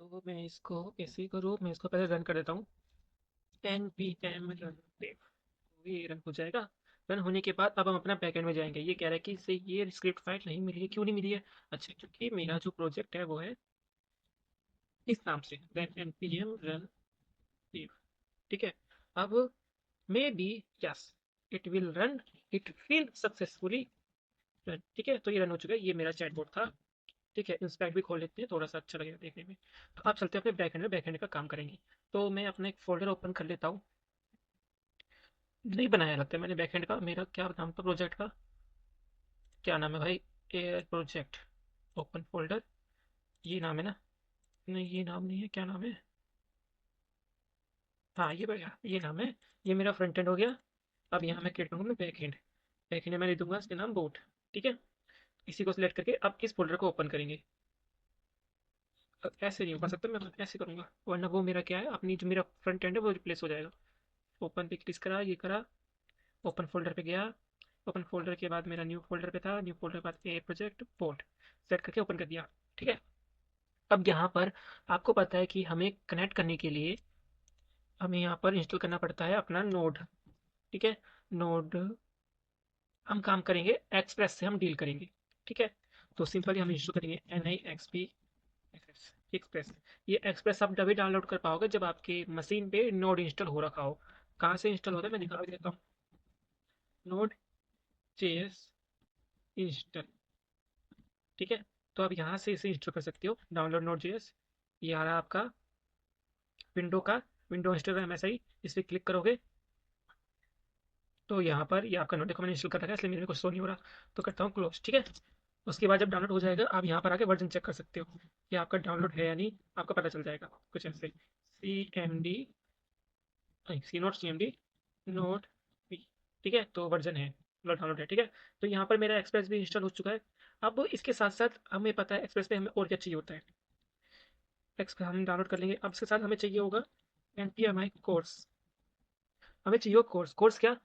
तो मैं इसको कैसे ही करूँ, मैं इसको पहले रन कर देता हूँ। npm रन देव, तो ये रन हो जाएगा। रन होने के बाद अब हम अपना बैकएंड में जाएंगे। ये कह रहा है कि इसे ये स्क्रिप्ट फाइल नहीं मिली है, क्यों नहीं मिली है? अच्छा, क्योंकि मेरा जो प्रोजेक्ट है वो है इस नाम से npm रन देव। ठीक है। अब may be, yes, it will run, it will successfully run. ठीक है, तो ये रन हो चुका है। ये मेरा चैटबॉट था। ठीक है, इंस्पेक्ट भी खोल लेते हैं, थोड़ा सा अच्छा लगेगा देखने में। तो आप चलते हैं अपने बैकएंड में, बैकएंड का काम करेंगे। तो मैं अपना एक फोल्डर ओपन कर लेता हूँ। नहीं बनाया लगता है मैंने बैकएंड का। मेरा क्या नाम था प्रोजेक्ट का? क्या नाम है भाई? एयर प्रोजेक्ट ओपन फोल्डर, ये नाम है ना? नहीं, ये नाम नहीं है। क्या नाम है? हाँ, ये बढ़िया, ये नाम है। ये मेरा फ्रंट एंड हो गया। अब यहाँ मैं क्रिएट करूँगा मैं बैकएंड। बैकएंड में मैं दे दूंगा इसके नाम बोट। ठीक है। इसी को सिलेक्ट करके अब इस फोल्डर को ओपन करेंगे। ऐसे नहीं ओपन सकता मैं, ऐसे करूंगा, वरना वो मेरा क्या है, अपनी जो मेरा फ्रंट एंड है वो रिप्लेस हो जाएगा। ओपन पे क्लिक करा, ये करा, ओपन फोल्डर पे गया। ओपन फोल्डर के बाद मेरा न्यू फोल्डर पे था, न्यू फोल्डर के बाद ए प्रोजेक्ट पोर्ट सेट करके ओपन कर दिया। ठीक है। अब यहाँ पर आपको पता है कि हमें कनेक्ट करने के लिए हमें यहाँ पर इंस्टॉल करना पड़ता है अपना नोड। ठीक है। नोड, हम काम करेंगे एक्सप्रेस से, हम डील करेंगे। ठीक है। तो सिंपली हम इंस्टॉल करेंगे NIXP एक्सप्रेस। ये एक्सप्रेस आप तभी डाउनलोड कर पाओगे जब आपके मशीन पे नोड इंस्टॉल हो रखा हो। कहाँ से इंस्टॉल होता है मैं दिखा भी देता हूँ। Node JS install. ठीक है। तो आप यहाँ से इसे इंस्टॉल कर सकते हो, डाउनलोड नोड JS। ये आ रहा है आपका विंडो का, विंडो इंस्टॉल ऐसा ही। इस पर क्लिक करोगे तो यहाँ पर ये आपका नोट, देखो मैंने इंस्टॉल कर रखा है इसलिए मेरे को शो नहीं हो रहा। तो करता हूँ क्लोज। ठीक है। उसके बाद जब डाउनलोड हो जाएगा आप यहाँ पर आके वर्जन चेक कर सकते हो कि आपका डाउनलोड है या नहीं, आपका पता चल जाएगा कुछ ऐसे। CMD, नहीं, सी नोट CMD नोट पी। ठीक है, तो वर्जन है, मतलब डाउनलोड है। ठीक है। तो यहाँ पर मेरा एक्सप्रेस भी इंस्टॉल हो चुका है। अब इसके साथ साथ हमें पता है एक्सप्रेस पे हमें और क्या चाहिए होता है। एक्सप्रेस हम डाउनलोड कर लेंगे। अब इसके साथ हमें चाहिए होगा NPMI कोर्स। हमें चाहिए होगा कोर्स। कोर्स क्या?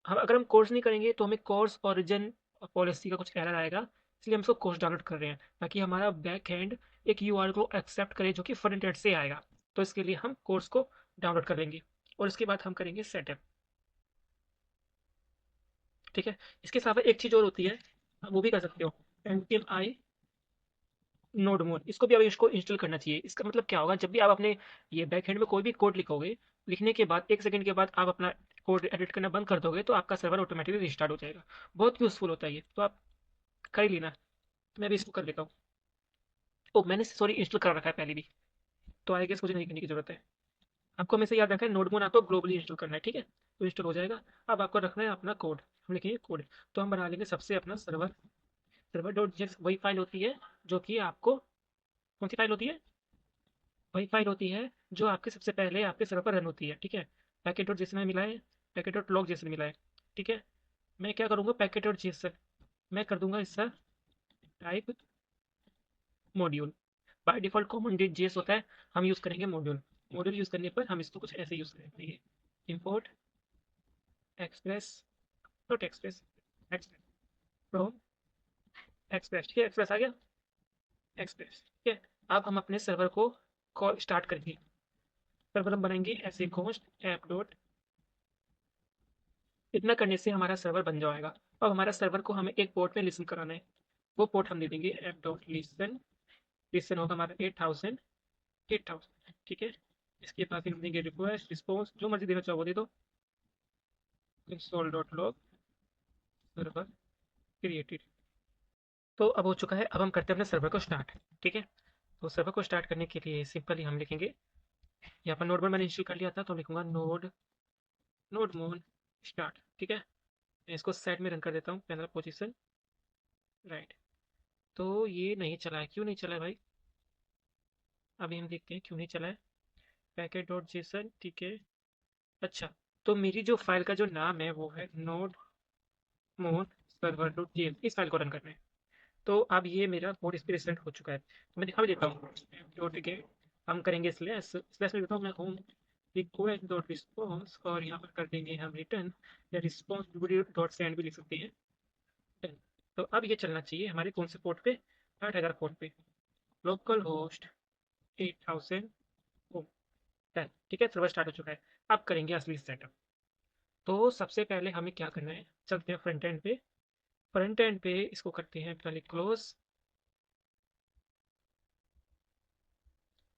हम अगर हम कोर्स नहीं करेंगे तो हमें कोर्स ओरिजिन पॉलिसी का कुछ एरर आएगा। इसलिए हम इसको कोर्स डाउनलोड कर रहे हैं ताकि हमारा बैक एंड एक URL को एक्सेप्ट करे जो कि फ्रंट एंड से आएगा। तो इसके लिए हम कोर्स को डाउनलोड कर लेंगे और इसके बाद हम करेंगे सेटअप। ठीक है। इसके अलावा एक चीज़ और होती है, आप वो भी कर सकते हो, NPMI नोड मोड। इसको भी अब इसको इंस्टॉल करना चाहिए। इसका मतलब क्या होगा, जब भी आप अपने ये बैक एंड में कोई भी कोड लिखोगे, लिखने के बाद 1 सेकंड के बाद आप अपना कोड एडिट करना बंद कर दोगे तो आपका सर्वर ऑटोमेटिकली रिस्टार्ट हो जाएगा। बहुत यूजफुल होता है ये, तो आप कर ही लेना। तो मैं भी इसको कर लेता हूँ। ओ, मैंने सॉरी इंस्टॉल कर रखा है पहले भी, तो आई गेस मुझे नहीं करने की जरूरत है। आपको हमेशा याद रखना है नोड मोड आपको ग्लोबली इंस्टॉल करना है। ठीक है, तो इंस्टॉल हो जाएगा। अब आपको रखना है अपना कोड, हम लिखेंगे कोड। तो हम बना लेंगे सबसे अपना सर्वर। सर्वर डॉट जेएक्स वही फाइल होती है जो कि आपको, कौन सी फाइल होती है? वही फाइल होती है जो आपके सबसे पहले आपके सर्वर पर रन होती है। ठीक है। पैकेट डॉट जेसन में मिला है, पैकेट डॉट लॉग जेसन मिला है। ठीक है। मैं क्या करूँगा, पैकेट डॉट जेसन मैं कर दूंगा इसका type module. By default common dot JS होता है, हम यूज़ करेंगे मॉड्यूल। मॉड्यूल यूज़ करने पर हम इसको कुछ ऐसे यूज़ करेंगे, import express dot express from express. ठीक है, एक्सप्रेस आ गया, एक्सप्रेस। ठीक है। अब हम अपने सर्वर को कॉल स्टार्ट करेंगे। सर्वर हम बनाएंगे ऐसे, होस्ट ऐप डॉट। इतना करने से हमारा सर्वर बन जाएगा। अब हमारा सर्वर को हमें एक पोर्ट में लिसन कराना है। वो पोर्ट हम दे देंगे ऐप डॉट लिसन। लिसन होगा हमारा 8000, 8000। ठीक है। इसके बाद हम देंगे रिक्वेस्ट रिस्पॉन्स, जो मर्जी देना चाहो वो दे दो। Install dot log server created. तो अब हो चुका है। अब हम करते हैं अपने सर्वर को स्टार्ट। ठीक है। तो सर्वर को स्टार्ट करने के लिए सिंपली हम लिखेंगे, यहाँ पर नोड मोड मैंने इंस्टॉल कर लिया था तो लिखूंगा नोड, नोड मोड स्टार्ट। ठीक है। मैं इसको सेट में रन कर देता हूँ, पहला पोजीशन राइट। तो ये नहीं चला है, क्यों नहीं चला है भाई? अभी हम देखते हैं क्यों नहीं चला है। पैकेट डॉट जेसन, ठीक है। अच्छा, तो मेरी जो फाइल का जो नाम है वो है नोड मोन सर्वर डॉट जेएस, इस फाइल को रन करना है। तो अब ये मेरा कोड इस पे रिसेंट हो चुका है, तो मैं दिखा भी देता हूँ। डॉट के हम करेंगे स्लैश स्लैश में देता हूँ मैं होम रिक्वेस्ट डॉट रिस्पॉन्स, और यहाँ पर कर देंगे हम रिटर्न, या रिस्पॉन्स डॉट सेंड भी लिख सकते हैं। Done। तो अब ये चलना चाहिए हमारे कौन से पोर्ट पे, 8000 पोर्ट पे। लोकल होस्ट 8000 ओम डन। ठीक है, सर्वर स्टार्ट हो चुका है। अब करेंगे असली सेटअप। तो सबसे पहले हमें क्या करना है, चलते हैं फ्रंट एंड पे। फ्रंट एंड पे इसको करते हैं पहले close,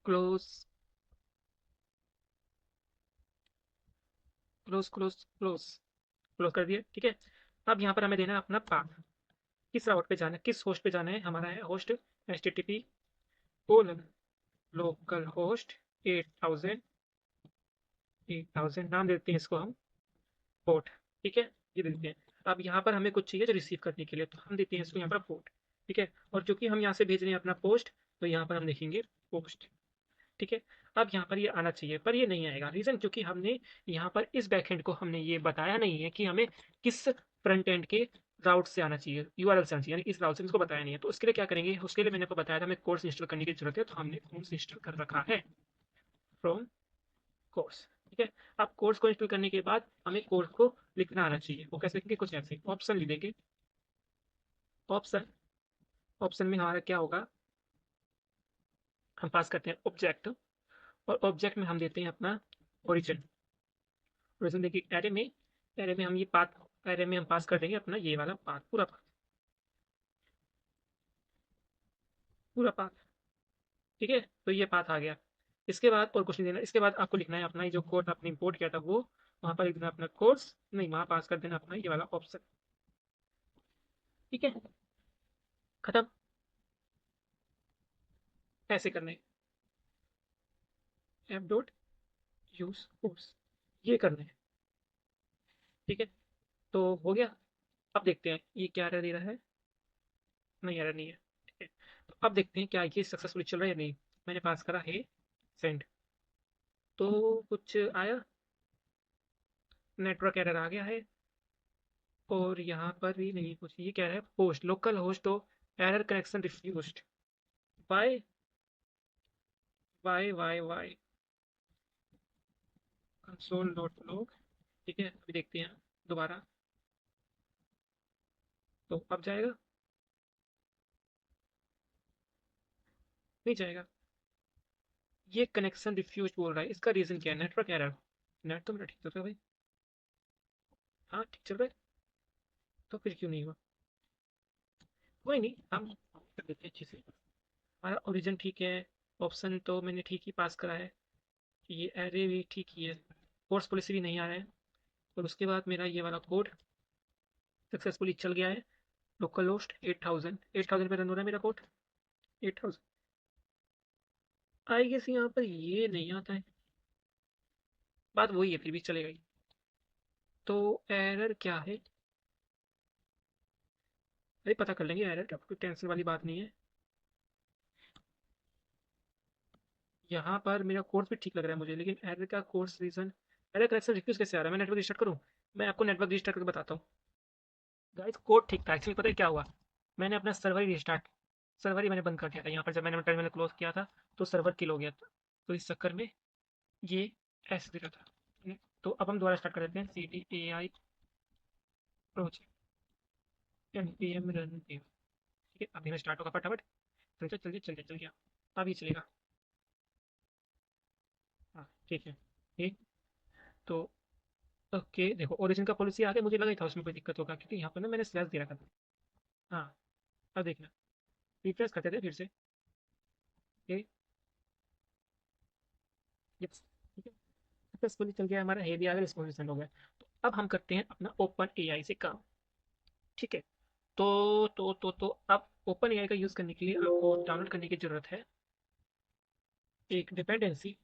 close, close, close, close, close कर दिया। ठीक है, अब यहाँ पर हमें देना है अपना पाथ। किस राउट पे जाना है, किस होस्ट पे जाना है, हमारा है host http colon local host 8000, 8000 नाम देते हैं इसको हम पोर्ट। ठीक है, ये देते हैं। अब यहाँ पर हमें कुछ चाहिए जो रिसीव करने के लिए, तो हम देते हैं इसको यहाँ पर पोर्ट। ठीक है, और चूंकि हम यहाँ से भेज रहे हैं अपना पोस्ट, तो यहाँ पर हम लिखेंगे पोस्ट। ठीक है, अब यहाँ पर ये आना चाहिए, पर ये नहीं आएगा। रीज़न क्योंकि हमने यहाँ पर इस बैकएंड को हमने ये बताया नहीं है कि हमें किस फ्रंट एंड के राउट से आना चाहिए, यूआरएल से आना चाहिए, यानी इस राउट से इसको बताया नहीं है। तो उसके लिए क्या करेंगे, उसके लिए मैंने आपको बताया था हमें कोर्स इंस्टॉल करने की जरूरत है, तो हमने कोर्स इंस्टॉल कर रखा है फ्रॉम कोर्स। ठीक है, अब कोर्स को इंस्टॉल करने के बाद हमें कोर्स को लिखना आना चाहिए। वो कैसे लिखेंगे, कुछ ऐसे ऑप्शन लिखेंगे। ऑप्शन, ऑप्शन में हमारा क्या होगा, हम पास करते हैं ऑब्जेक्ट, और ऑब्जेक्ट में हम देते हैं अपना ओरिजिन। ओरिजिन देखिए एरे में, एरे में हम ये पाथ, एरे में हम पास कर देंगे अपना ये वाला पाथ, पूरा पाथ, पूरा पाथ। ठीक है, तो ये पाथ आ गया। इसके बाद और कुछ नहीं देना, इसके बाद आपको लिखना है अपना ये जो कोड आपने इंपोर्ट किया था वो वहाँ पर लिख देना अपना कोर्स, नहीं वहाँ पास कर देना अपना ये वाला ऑप्शन। ठीक है, खत्म। ऐसे करने ऐप डॉट यूज कोर्स, ये करना है। ठीक है, तो हो गया। अब देखते हैं ये क्या एरर दे रहा है, नहीं एरर नहीं है। ठीक है, तो अब देखते हैं क्या ये सक्सेसफुली चल रहा है या नहीं। मैंने पास करा है सेंड, तो कुछ आया, नेटवर्क एरर आ गया है। और यहाँ पर भी नहीं कुछ, ये कह रहा है पोस्ट लोकल होस्ट हो, error connection refused. Why, why, why, why, console dot log. ठीक है, अभी देखते हैं दोबारा, तो अब जाएगा, नहीं जाएगा। ये कनेक्शन रिफ्यूज बोल रहा है, इसका रीजन क्या है, नेटवर्क एरर। नेट तो मेरा ठीक चल रहा है भाई, हाँ ठीक चल रहा है, तो फिर क्यों नहीं हुआ। कोई नहीं, हम कर देते हैं अच्छे से। हमारा ओरिजिन ठीक है, ऑप्शन तो मैंने ठीक ही पास करा है, ये एरे भी ठीक ही है, कोर्स पॉलिसी भी नहीं आ रहा है। और उसके बाद मेरा ये वाला कोड सक्सेसफुली चल गया है। लोकल होस्ट 8000, 8000 पे रन हो रहा है मेरा कोड, 8000। आई गेस यहाँ पर ये नहीं आता है, बात वही है, फिर भी चलेगा ही। तो एरर क्या है, अरे पता कर लेंगे एरर, कोई टेंशन वाली बात नहीं है। यहाँ पर मेरा कोर्स भी ठीक लग रहा है मुझे, लेकिन एरर का CORS reason, error correction request कैसे आ रहा है, मैं नेटवर्क रिस्टार्ट करूँ। मैं आपको नेटवर्क रिस्टार्ट करके बताता हूँ। गाइस कोड ठीक था, एक्चुअली पता है क्या हुआ, मैंने अपना सर्वर ही रिस्टार्ट, सर्वर ही मैंने बंद कर दिया था यहाँ पर, जब मैंने टर्मिनल क्लोज किया था तो सर्वर किल हो गया था। तो इस चक्कर में ये ऐसे दे रहा था। तो अब हम दोबारा स्टार्ट कर देते हैं, C T A I project N P M run. ठीक है, अभी मैं स्टार्ट होगा फटाफट, चल गया, अभी चलेगा। हाँ ठीक है, ठीक। तो ओके देखो ओरिजिन का पॉलिसी आ गया, मुझे लगा ही था उसमें कोई दिक्कत होगा, क्योंकि यहाँ पर ना मैंने स्लैश दे रखा था। हाँ, अब देखना, रिफ्रेश करते थे फिर से। ओके, यस, ठीक है, सक्सेसफुली चल गया हमारा, हेवी आ गया, रिस्पॉन्स सेंड हो गया। तो अब हम करते हैं अपना ओपन एआई से काम। ठीक है, तो अब ओपन एआई का यूज़ करने के लिए आपको डाउनलोड करने की ज़रूरत है एक dependency,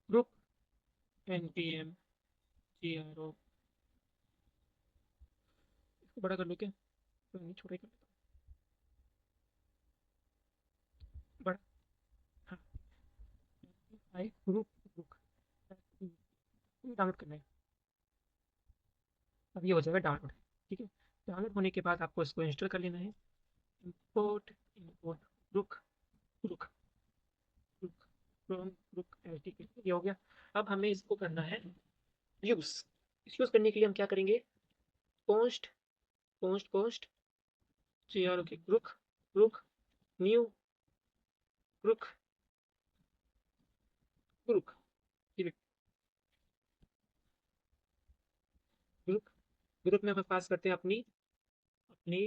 Groq N P M G R O. इसको बड़ा कर लो क्या, तो नहीं छोटा ही कर लेता हूँ बड़ा। हाँ, आई ग्रुप, ग्रुप डाउनलोड करना है, अब ये हो जाएगा डाउनलोड। ठीक है, डाउनलोड होने के बाद आपको इसको इंस्टॉल कर लेना है। इंपोर्ट, इंपोर्ट रुक, रुक, रुक, फ्रॉम रुक एच टी के, ये हो गया। अब हमें इसको करना है यूज़। इस यूज़ करने के लिए हम क्या करेंगे, पोस्ट, पोस्ट, पोस्ट जी आर ओ के रुक, रुक, new, group group group group में हम पास करते हैं अपनी अपनी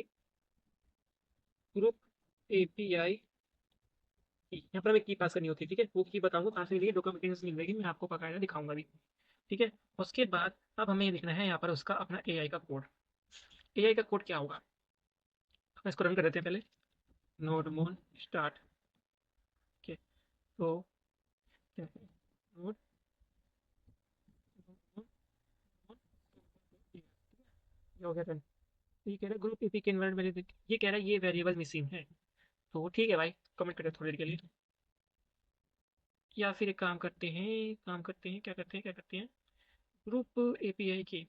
ग्रुप एपीआई की। यहाँ पर हमें की पास करनी होती है, ठीक है। वो की बताऊंगा कहाँ से मिलेगी, डॉक्यूमेंटेशन मिल जाएगी, मैं आपको पकाया दिखाऊंगा भी, ठीक है। उसके बाद अब हमें लिखना है यहाँ पर उसका अपना एआई का कोड। एआई का कोड क्या होगा, हम इसको रन कर देते हैं पहले। नोड मोन स्टार्ट, ओके। तो नोड ये हो गया रन। तो ये कह रहा है ग्रुप एपी के एनवायरनमेंट, ये कह रहा है ये वेरिएबल मिसिंग है। तो ठीक है भाई, कमेंट करें थोड़ी देर के लिए। या फिर एक काम करते हैं क्या करते हैं ग्रुप एपीआई की,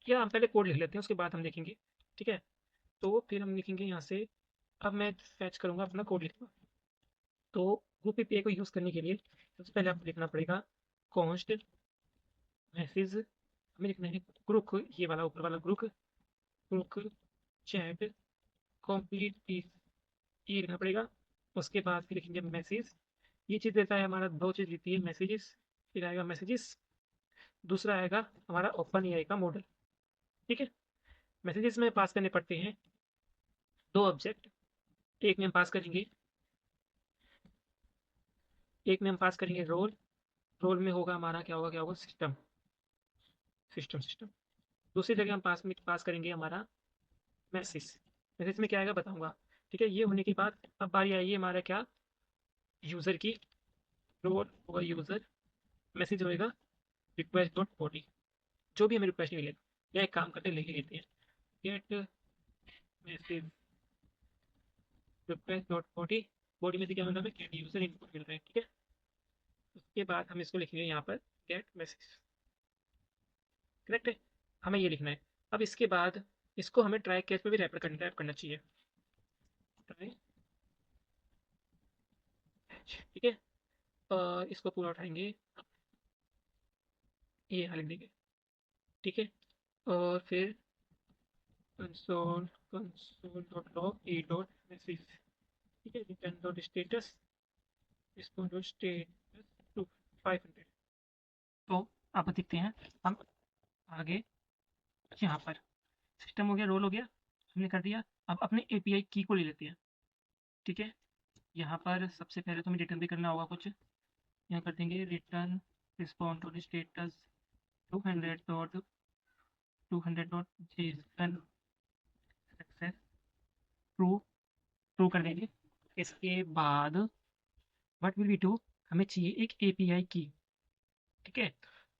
या हम पहले कोड लिख लेते हैं उसके बाद हम देखेंगे, ठीक है। तो फिर हम लिखेंगे यहाँ से, अब मैं फैच करूँगा अपना कोड लिखूँगा। तो ग्रुप एपीआई को यूज़ करने के लिए सबसे पहले आपको लिखना पड़ेगा कॉन्स्ट मैसेज, हमें लिखना है ग्रुप, ये वाला ऊपर वाला ग्रुप, ग्रुप चैट कंप्लीट, ये लिखना पड़ेगा। उसके बाद फिर लिखेंगे मैसेज, ये चीज़ देता है हमारा, दो चीज़ लिखती है मैसेजेस, फिर आएगा मैसेजेस, दूसरा आएगा हमारा ओपन एआई का मॉडल, ठीक है। मैसेजेस में पास करने पड़ते हैं दो ऑब्जेक्ट, एक में हम पास करेंगे रोल, रोल में होगा हमारा क्या होगा सिस्टम, सिस्टम। दूसरी जगह हम पास करेंगे हमारा मैसेज, मैसेज में क्या आएगा बताऊंगा, ठीक है। ये होने के बाद अब बारी आई है हमारा क्या, यूज़र की। रोल होगा यूज़र, मैसेज होएगा रिक्वेस्ट डॉट बॉडी, जो भी हमें रिक्वेस्ट मिलेगा, या एक काम करते लिख लेते हैं gate message request dot body, body में से क्या मिल रहा है, गेट यूज़र इनपुट मिल रहा है, ठीक है। उसके बाद हम इसको लिखेंगे यहाँ पर गेट मैसेज, करेक्ट है। हमें ये लिखना है। अब इसके बाद इसको हमें ट्राई कैच में भी रैपर करना चाहिए, ट्राई, ठीक है। इसको पूरा उठाएंगे, ये यहाँ लिख देंगे, ठीक है। और फिर कंसोल डॉट लॉग ए डॉट मैसेज, ठीक है। रिटर्न डॉट स्टेटस, इसको डॉट स्टेटस टू 500। तो आप देखते हैं हम आगे, यहाँ पर सिस्टम हो गया, रोल हो गया, हमने कर दिया। अब अपने एपीआई की को ले लेते हैं, ठीक है। यहाँ पर सबसे पहले तो हमें रिटर्न भी करना होगा कुछ, यहाँ कर देंगे return respond dot status 200 dot JSON success true, true कर देंगे। इसके बाद व्हाट विल वी डू, हमें चाहिए एक एपीआई की, ठीक है।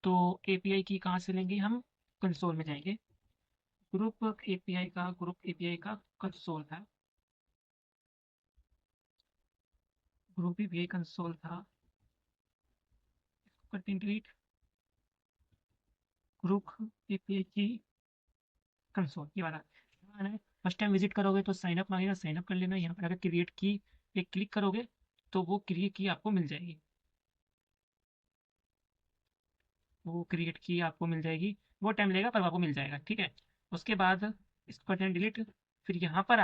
तो एपीआई की कहाँ से लेंगे हम, कंसोल में जाएंगे, ग्रुप एपीआई का कंसोल था, ग्रुप एपीआई कंसोल था, इसको करते हैं डिलीट, ग्रुप एपीआई की कंसोल, ये वाला आना है। फर्स्ट टाइम विजिट करोगे तो साइन अप मांगेगा, साइन अप कर लेना। यहाँ पर अगर क्रिएट की पे क्लिक करोगे तो वो क्रिएट की आपको मिल जाएगी, वो क्रिएट की आपको मिल जाएगी, वो टाइम लगेगा पर आपको मिल जाएगा, ठीक है। उसके बाद इसको करते हैं डिलीट। फिर यहाँ पर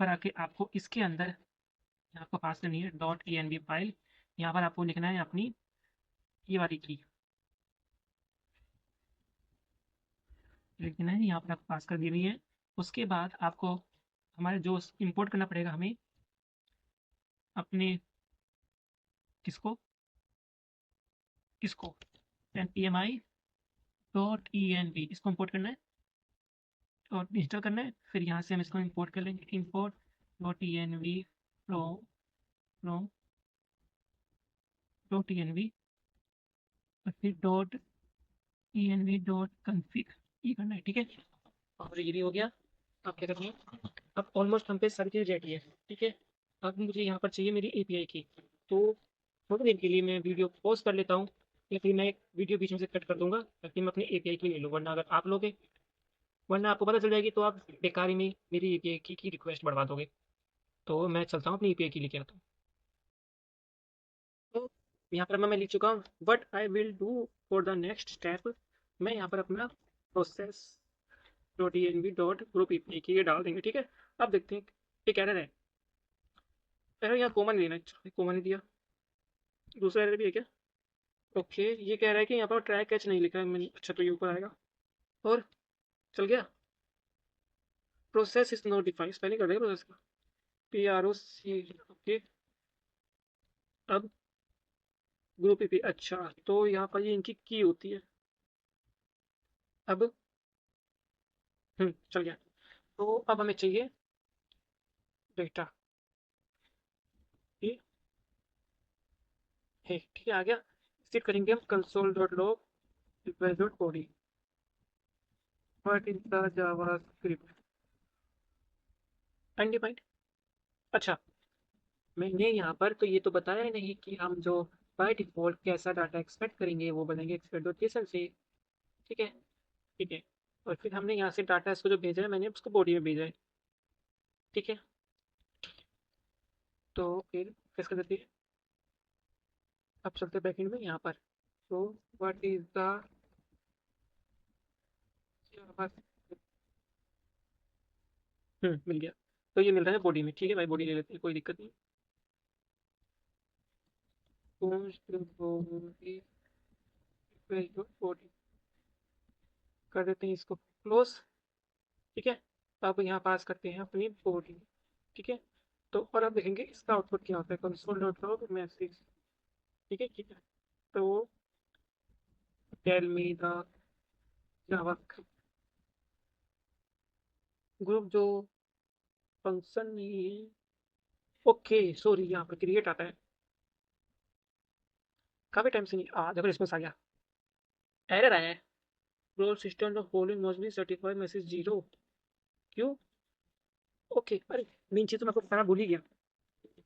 आके आपको इसके अंदर यहाँ पर पास करनी है डॉट env फाइल, यहाँ पर आपको लिखना है अपनी ये वाली की, लिख देना है, यहाँ पर आपको पास कर दी हुई है। उसके बाद आपको हमारे जो इंपोर्ट करना पड़ेगा हमें अपने किसको किसको pmi डॉट env, इसको इंपोर्ट करना है और इंस्टॉल करना है। फिर यहाँ से हम इसको इंपोर्ट कर लेंगे, import dot env from dot env, और फिर डॉट env डॉट config, ये करना है, ठीक है। और ये भी हो गया। अब क्या करना है, अब ऑलमोस्ट हम पे सारी चीज़ रेडी है, ठीक है। अब मुझे यहाँ पर चाहिए मेरी एपीआई की, तो थोड़ी देर के लिए मैं वीडियो पॉज कर लेता हूँ, या फिर मैं वीडियो बीच में से कट कर दूंगा ताकि मैं अपनी एपीआई की ले लूँ, वरना अगर आप लोगे, वरना आपको पता चल जाएगी तो आप बेकार ही में मेरी एपीआई की रिक्वेस्ट बढ़वा दोगे। तो मैं चलता हूँ अपनी एपीआई की लेके आता हूँ। तो यहाँ पर मैं लिख चुका हूँ what I will do for the next step, मैं यहाँ पर अपना process dot env dot group API की ये डाल देंगे, ठीक है। अब देखते हैं एक एरर है, अरे यहाँ कॉमन लेना है, कॉमन ही दिया। दूसरा एरर भी है क्या? ओके, ये कह रहा है कि यहाँ पर ट्रैक कैच नहीं लिखा है मैंने। अच्छा, तो ये ऊपर आएगा। और चल गया। Process is not defined, spelling कर देगा प्रोसेस का। PROC। ओके। अब ग्रुप पी। अच्छा, तो यहाँ पर ये इनकी की होती है। अब चल गया। तो अब हमें चाहिए डेटा। ये है, ठीक है, आ गया। सेट करेंगे हम console dot log equal dot body. What is the JavaScript undefined. अच्छा, मैंने यहाँ पर तो ये तो बताया ही नहीं कि हम जो बाय डिफॉल्ट कैसा डाटा एक्सपेक्ट करेंगे वो बनाएंगे एक्सपेक्ट डॉट जेसन से। ठीक है। ठीक है। और फिर हमने यहाँ से डाटा इसको जो भेजा है मैंने उसको बॉडी में भेजा है। ठीक है। तो फिर कैसे कर देते हैं? अब चलते बैकएंड में यहाँ पर। तो व्हाट इज द मिल गया। तो ये मिल रहा है बॉडी में। ठीक है भाई, बॉडी ले लेते हैं, कोई दिक्कत नहीं। बॉडी बॉडी कर देते हैं इसको क्लोज। ठीक है। अब यहाँ पास करते हैं अपनी बॉडी। ठीक है। तो और अब देखेंगे इसका आउटपुट क्या होता है, कंसोल डॉट लॉग मैसेज। ठीक है। ठीक है। तो tell me the JavaScript Groq जो फंक्शन नहीं है। ओके सॉरी, यहाँ पर क्रिएट आता है। काफी टाइम से नहीं आ, देखो रिस्पॉन्स आ गया। एरर आया है। Role system of following must be certified message zero. क्यों? ओके, अरे मेन चीज तो मैं आपको बताना भूल ही गया।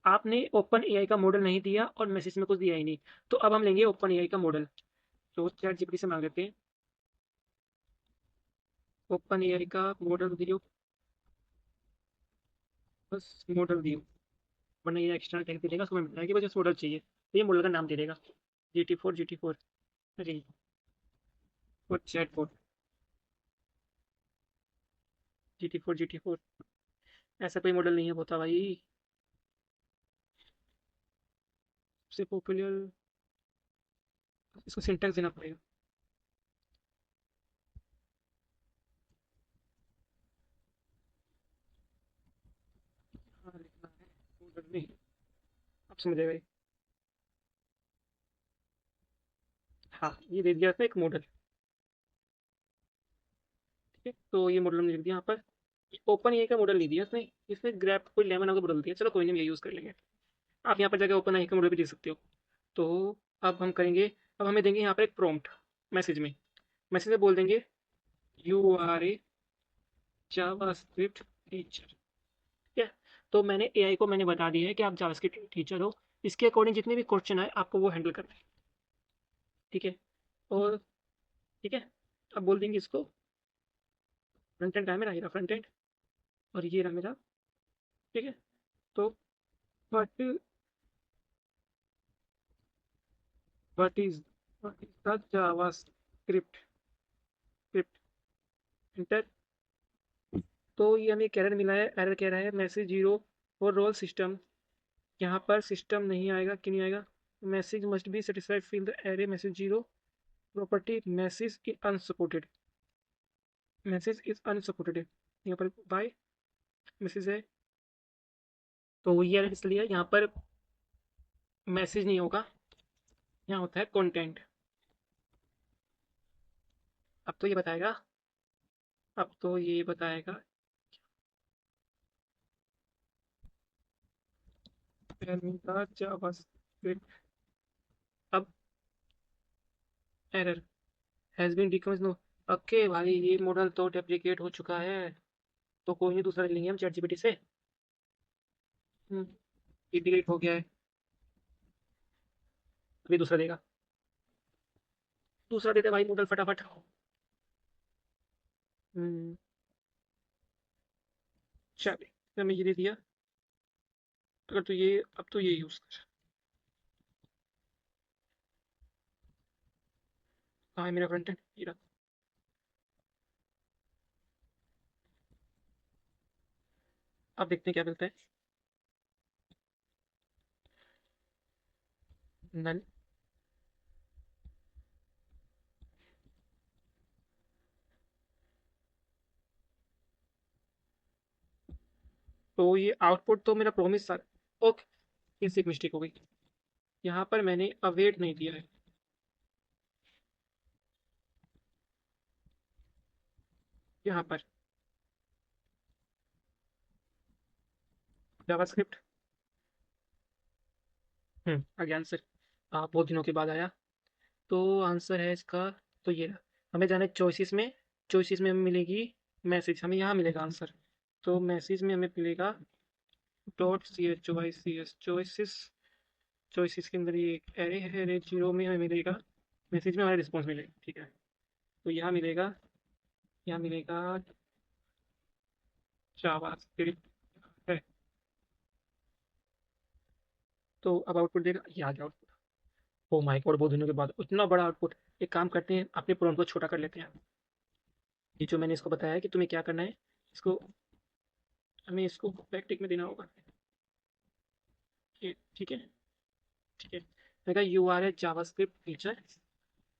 आपने ओपन एआई का मॉडल नहीं दिया और मैसेज में कुछ दिया ही नहीं। तो अब हम लेंगे ओपन एआई का मॉडल। तो चैट जीपीटी से मांग लेते हैं। ओपन एआई का मॉडल दियो। बस मॉडल दियो। वरना ये एक्स्ट्रा टैग दे देगा, उसको मैं बताया कि बस मॉडल चाहिए, तो ये मॉडल का नाम दे देगा। GT4 अरे और चैटबॉट GT4 ऐसा कोई मॉडल नहीं है होता भाई। सबसे पॉपुलर, इसको सिंटैक्स देना पड़ेगा। हाँ लिखना है मॉडल में। आप समझ गए। हाँ, ये दे दिया था एक मॉडल। ठीक है, तो ये मॉडल हमने लिख दिया यहाँ पर। ओपन ए का मॉडल नहीं दिया इसने। इसने ग्रैप कोई लेमन आकर बदल दिया। चलो कोई नहीं, ये यूज़ कर लेंगे। आप यहाँ पर जाकर ओपन ए का मॉडल भी देख सकते हो। तो अब हम करेंगे। अब हमें देंगे यहाँ पर एक प्रॉम्प्ट मैसेज में। मैसेज में बोल देंगे you are a JavaScript teacher. ठीक है। तो मैंने एआई को मैंने बता दिया है कि आप जावास्क्रिप्ट टीचर हो। इसके अकॉर्डिंग जितने भी क्वेश्चन आए आपको वो हैंडल करना है। ठीक है। और ठीक है, अब बोल देंगे इसको फ्रंट एंड का है मेरा, ये फ्रंट एंड और ये रहा मेरा। ठीक है। तो what what is what is the JavaScript script enter. तो ये हमें एक एरर मिला है। एरर कह रहा है मैसेज जीरो और रोल सिस्टम। यहाँ पर सिस्टम नहीं आएगा, क्यों नहीं आएगा? Message must be satisfied fill the array message zero property message is unsupported. Message is unsupported यहाँ पर बाय मैसेज है। तो ये एरर इसलिए यहाँ पर मैसेज नहीं होगा, यहाँ होता है कंटेंट। अब तो ये बताएगा। अब तो ये बताएगा tell me the JavaScript। अब एरर हैज बीन डिकम्स नो। ओके भाई, ये मॉडल तो डेप्रिकेट हो चुका है। तो कोई नहीं, दूसरा ले लेंगे हम चैट जीपीटी से। हम्म, ये डिलीट हो गया है। अभी दूसरा देगा। दूसरा देते भाई मॉडल फटाफट। हम्म, चलिए हमें ये दे दिया। अगर तो ये अब तो ये यूज कर। हाँ है मेरा फ्रंट एंड ये रहा। अब देखते हैं क्या मिलता है। नल। तो ये आउटपुट तो मेरा प्रॉमिस था। ओके, फिर से एक मिस्टेक हो गई। यहाँ पर मैंने अवेट नहीं दिया है। यहाँ पर जावास्क्रिप्ट। आ गया आंसर। बहुत दिनों के बाद आया। तो आंसर है इसका, तो ये रहा। हमें जाना है चॉइसेस में। चॉइसेस में हमें मिलेगी मैसेज, हमें यहाँ मिलेगा आंसर। तो मैसेज में हमें मिलेगा डॉट सी एच ओ आई सी एस चॉइसेस। चॉइसेस के अंदर ये एरे है, एरे जीरो में हमें मिलेगा, मैसेज में हमारा रिस्पॉन्स मिलेगा, ठीक है। तो यहाँ मिलेगा, यहाँ मिलेगा जावास्क्रिप्ट है। तो अब आउटपुट देगा, ये आ गया आउटपुट। ओ माय गॉड, बहुत दिनों के बाद इतना बड़ा आउटपुट। एक काम करते हैं, अपने प्रॉम्प्ट को छोटा कर लेते हैं। ये जो मैंने इसको बताया कि तुम्हें क्या करना है, इसको, हमें इसको बैकटिक में देना होगा। ये ठीक है, ठीक है। मैं कहा you are a JavaScript teacher,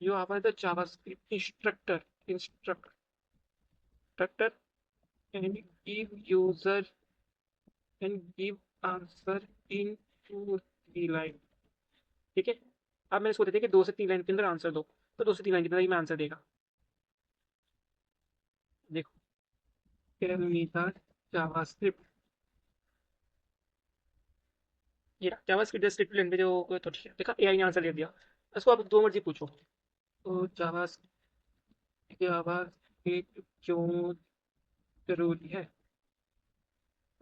you are the JavaScript instructor, instructor and give user and give answer in 2 3 line. ठीक है। अब मैंने इसको दे दिया कि 2 से 3 लाइन के अंदर आंसर दो, तो 2 से 3 लाइन के अंदर ही मैं आंसर देगा। देखो, टेल मी द जावास्क्रिप्ट। ये जावास्क्रिप्ट स्क्रिप्ट लैंग्वेज हो तो ठीक है, देखा एआई ने आंसर दे दिया। इसको आप जो मर्जी पूछो। तो जावास्क्रिप्ट क्यों जरूरी है,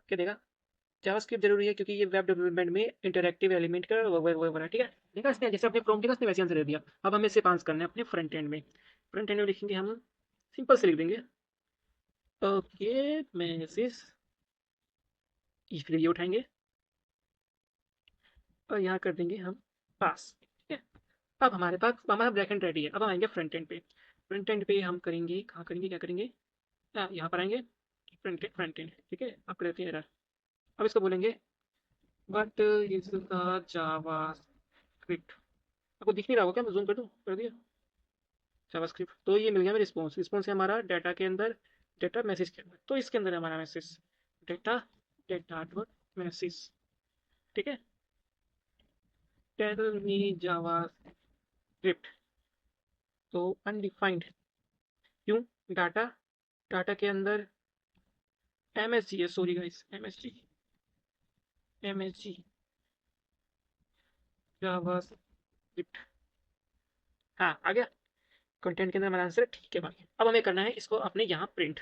क्या देगा? जावास्क्रिप्ट जरूरी है क्योंकि ये वेब डेवलपमेंट में इंटरैक्टिव एलिमेंट का वगैरह, ठीक है। देखा इसने, जैसे अपने प्रॉम्प्ट दिया इसने वैसे आंसर दे दिया। अब हमें इसे पास करना है अपने फ्रंट एंड में। फ्रंट एंड में लिखेंगे हम, सिंपल से लिख देंगे ओके मैसेज, फिर ये उठाएंगे और यहाँ कर देंगे हम पास, ठीक है। अब हमारे पास हमारा बैक एंड रेडी है। अब हम आएंगे फ्रंट एंड पे। फ्रंट एंड पे हम करेंगे, कहाँ करेंगे, क्या करेंगे, यहाँ पर आएंगे, फ्रंट एंड, ठीक है। अब करते हैं एरर। अब इसको बोलेंगे बट इज द जावास्क्रिप्ट। आपको दिख नहीं रहा होगा क्या, मैं जूम कर दूँ, कर दिया जावास्क्रिप्ट। तो ये मिल गया हमें रिस्पॉन्स। रिस्पॉन्स है हमारा डाटा के अंदर, डाटा मैसेज के अंदर। तो इसके अंदर है हमारा message, data, data dot message, ठीक है। Tell me JavaScript. तो अनडिफाइंड, क्यों? डाटा, डाटा के अंदर एम एस जी है, sorry guys, M S G, M S G JavaScript. हाँ आ गया, कंटेंट के अंदर हमारा आंसर है, ठीक है भाई। अब हमें करना है इसको अपने यहाँ प्रिंट।